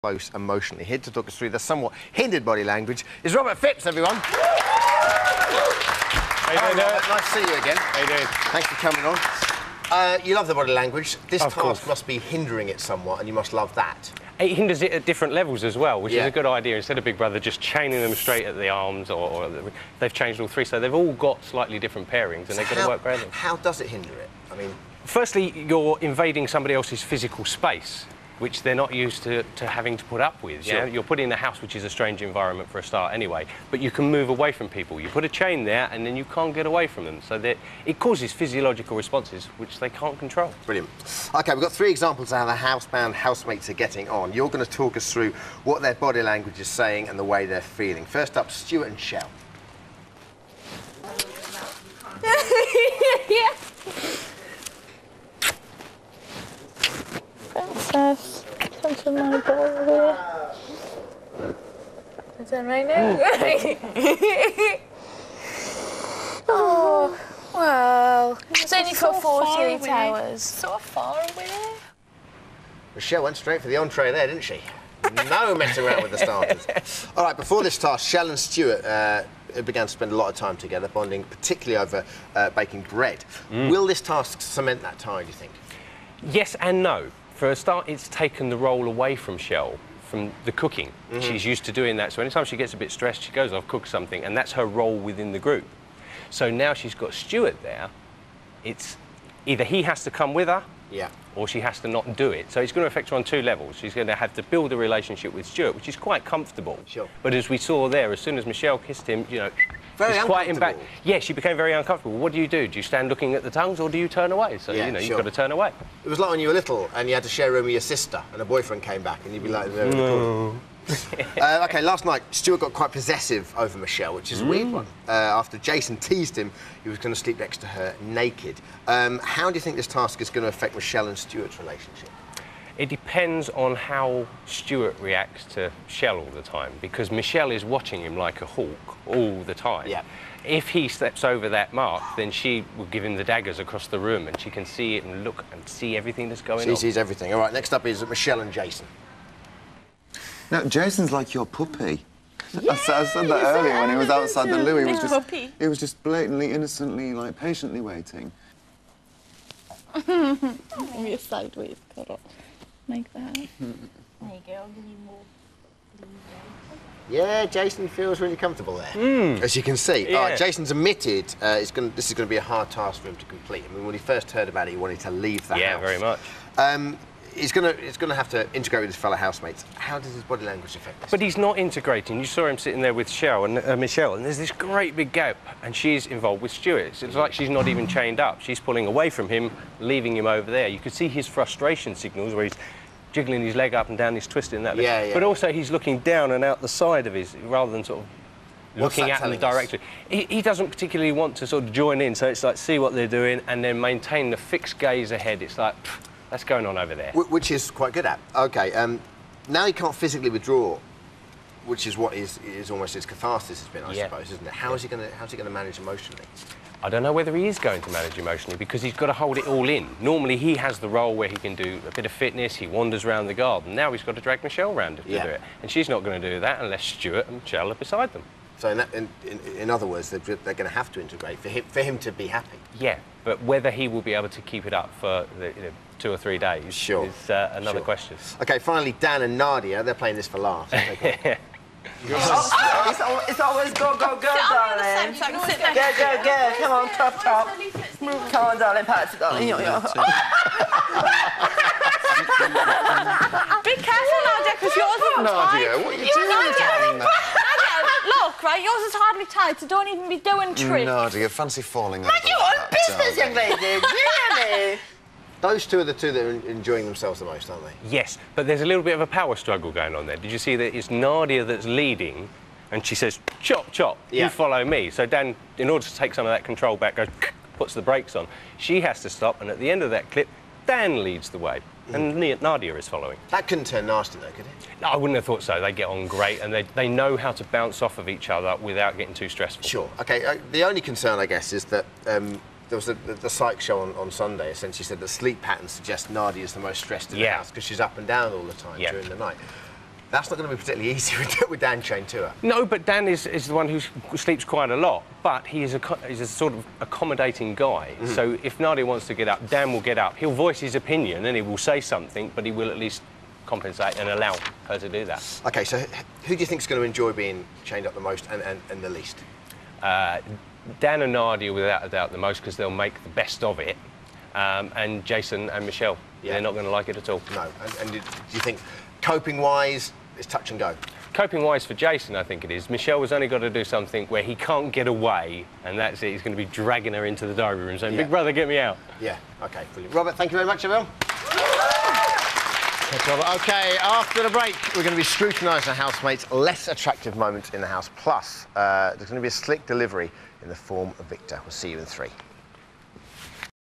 close emotionally. Here to talk us through the somewhat hindered body language is Robert Phipps, everyone. How you doing, Robert, nice to see you again. How you doing? Thanks for coming on. You love the body language. This Of course. task must be hindering it somewhat, and you must love that. It hinders it at different levels as well, which Yeah. is a good idea. Instead of Big Brother just chaining them straight at the arms, or they've changed all three, so they've all got slightly different pairings, and they're going to work great. How does it hinder it? I mean, Firstly, you're invading somebody else's physical space, which they're not used to having to put up with. Sure. Yeah? You're put in a house, which is a strange environment for a start anyway, but you can move away from people. You put a chain there, and then you can't get away from them. So that it causes physiological responses, which they can't control. brilliant. OK, we've got 3 examples of how the housebound housemates are getting on. You're going to talk us through what their body language is saying and the way they're feeling. First up, Stuart and Shell. Yeah. Princess, come to my ball here. Is that right now? Oh, well. It's only for 48 hours. So far away. Michelle went straight for the entree there, didn't she? No messing around with the starters. All right, before this task, Shell and Stuart began to spend a lot of time together, bonding particularly over baking bread. Will this task cement that tie, do you think? Yes and no. For a start, it's taken the role away from Shell, from the cooking. She's used to doing that, so anytime she gets a bit stressed, she goes off, cooks something, and that's her role within the group. So now she's got Stuart there, it's either he has to come with her, Yeah. or she has to not do it. So it's going to affect her on 2 levels. She's going to have to build a relationship with Stuart, which is quite comfortable. Sure. But as we saw there, as soon as Michelle kissed him, you know, Very it's quite uncomfortable. Yeah, she became very uncomfortable. What do? Do you stand looking at the tongues, or do you turn away? So, Yeah, you know, sure. you've got to turn away. It was like when you were little and you had to share a room with your sister and a boyfriend came back and you'd be like... No. OK, last night, Stuart got quite possessive over Michelle, which is a weird one. After Jason teased him, he was going to sleep next to her naked. How do you think this task is going to affect Michelle and Stuart's relationship? It depends on how Stuart reacts to Shell all the time, because Michelle is watching him like a hawk all the time. Yeah. If he steps over that mark, then she will give him the daggers across the room, and she can see it and look and see everything that's going on. She sees everything. All right, next up is Michelle and Jason. No, Jason's like your puppy. I said that earlier when he was outside the loo. He was just blatantly, innocently, like, patiently waiting. Maybe a sideways cuddle. Like that. There you go, I'll give you more. Yeah, Jason feels really comfortable there, as you can see. Yeah. All right, Jason's admitted this is going to be a hard task for him to complete. I mean, when he first heard about it, he wanted to leave the house. Yeah, very much. He's going to have to integrate with his fellow housemates. How does his body language affect this? But he's not integrating. You saw him sitting there with Michelle, and there's this great big gap, and she's involved with Stuart. It's like she's not even chained up. She's pulling away from him, leaving him over there. You could see his frustration signals where he's jiggling his leg up and down, he's twisting that leg. Yeah, yeah. But also he's looking down and out the side of his, rather than sort of What's looking that at the telling us? direction. He doesn't particularly want to sort of join in, so it's like see what they're doing and then maintain the fixed gaze ahead. It's like, that's going on over there. Which is quite good at. OK, now he can't physically withdraw, which is what is almost his catharsis has been, I suppose, isn't it? How's he going to manage emotionally? I don't know whether he is going to manage emotionally, because he's got to hold it all in. Normally he has the role where he can do a bit of fitness, he wanders around the garden. Now he's got to drag Michelle round to do it. And she's not going to do that unless Stuart and Michelle are beside them. So in other words, they're going to have to integrate for him to be happy. Yeah, but whether he will be able to keep it up for 2 or 3 days is another question. OK, finally, Dan and Nadia, they're playing this for laughs. It's always go, go, go, darling. Go, go, go. Come on, top, top. Come on, darling, patsy, darling. Yo, yo. Be careful, Nadia, because yours isn't tied. Nadia, what are you doing? Nadia, look, right, yours is hardly tied, so don't even be doing tricks. Nadia, fancy falling over. You on business, young lady, really? Those two are the two that are enjoying themselves the most, aren't they? Yes, but there's a little bit of a power struggle going on there. Did you see that it's Nadia that's leading, and she says, chop, chop, you follow me. So Dan, in order to take some of that control back, goes, puts the brakes on. She has to stop, and at the end of that clip, Dan leads the way, and Nadia is following. That couldn't turn nasty, though, could it? No, I wouldn't have thought so. They get on great, and they know how to bounce off of each other without getting too stressful. Sure. OK, the only concern, I guess, is that there was the psych show on Sunday essentially said that sleep patterns suggest Nadia's the most stressed in the house because she's up and down all the time during the night. That's not going to be particularly easy with Dan chained to her. No, but Dan is the one who sleeps quite a lot, but he's a sort of accommodating guy. So if Nadia wants to get up, Dan will get up. He'll voice his opinion and he will say something, but he will at least compensate and allow her to do that. OK, so who do you think is going to enjoy being chained up the most and the least? Dan and Nadia, without a doubt, the most, because they'll make the best of it. And Jason and Michelle, they're not going to like it at all. No, and do you think, coping-wise, it's touch and go? Coping-wise for Jason, I think it is. Michelle has only got to do something where he can't get away, and that's it. He's going to be dragging her into the diary room saying, Big brother, get me out. Yeah, OK, brilliant. Robert, thank you very much, everyone. Thanks, Robert. OK, after the break, we're going to be scrutinising the housemates' less attractive moments in the house. Plus, there's going to be a slick delivery in the form of Victor. We'll see you in 3.